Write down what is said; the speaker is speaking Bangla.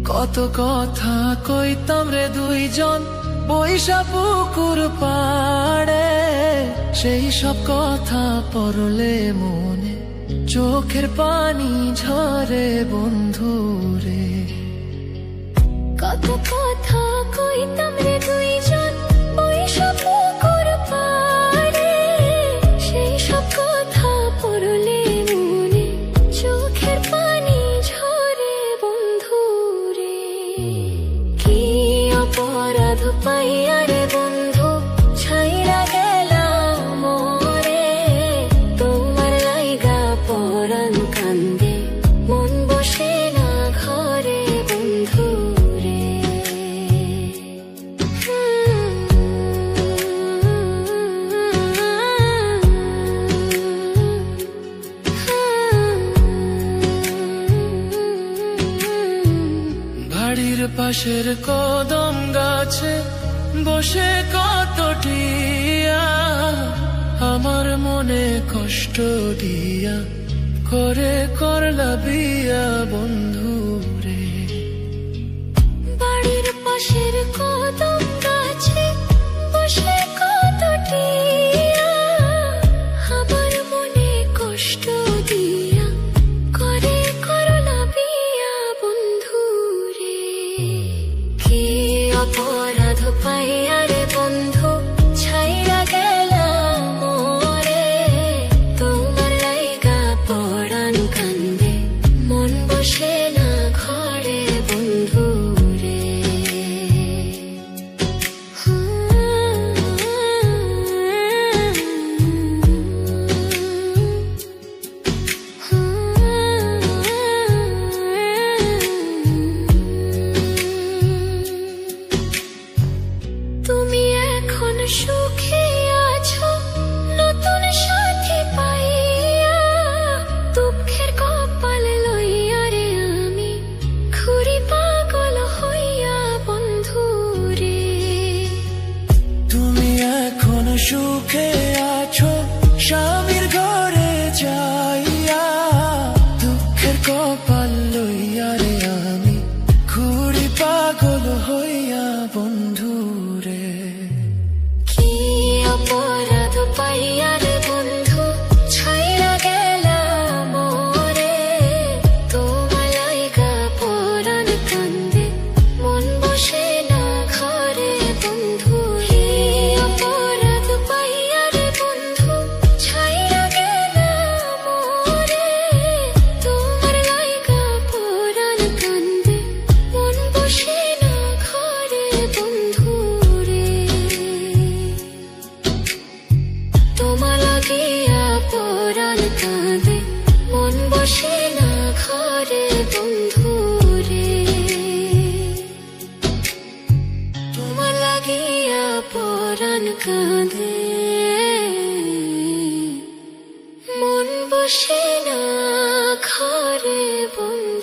কত কথা কইতাম রে দুইজন বৈশা পুকুর পাড়ে, সেই সব কথা পড়লে মনে চোখের পানি ঝরে বন্ধু রে। কত কথা কইতাম রে দুইজন বৈশা পুকুর পাড়ে, সেই সব কথা পড়লে মনে চোখের পানি ঝরে বন্ধু রে। কি অপরাধ পাইয়া রে বন্ধু ছাইরা গেলাম মোরে, তোমার লাইগা পরাণ কান্দে মন বসে না ঘরে বন্ধু রে। বাড়ির পাশের কদম গাছে বসে কত টিয়া, আমার মনে কষ্ট দিয়া করে করলা বিয়া বন্ধু রে। বাড়ির পাশের কদম গাছে বসে কত টিয়া, আমার মনে কষ্ট দিয়া করে করলা বিয়া বন্ধু রে। কি অপরাধ পাইয়া রে বন্ধু ছাইরা গেলাম মোরে, তোমার লাইগা পরাণ কান্দে মন বসে না ঘরে বন্ধু রে। তুমি এখন সুখে আছো নতুন সাথী পাইয়া, দুঃখের কপাল লইয়া রে আমি ঘুরি পাগল হইয়া বন্ধু রে। তুমি এখন সুখে আছো স্বামীর ঘরে যাইয়া, দুঃখের কপাল লইয়া রে আমি ঘুরি পাগল হইয়া বন্ধু রে। কি অপরাধ পাইয়া রে বন্ধু ছাইরা গেলাম মোরে, তোমার লাইগা পরাণ কান্দে মন বসে না ঘরে বন্ধু রে। অপরাধ পাইয়া রে বন্ধু ছাইরা গেলাম মোরে, তোমার লাইগা পরাণ কান্দে মন বসে না ঘরে বন্ধু রে। তোমার লাগিয়া পরাণ কাঁদে মন বসে না ঘরে বন্ধু রে। তোমার লাগিয়া পরাণ কাঁদে মন বসে না ঘরে বন্ধু।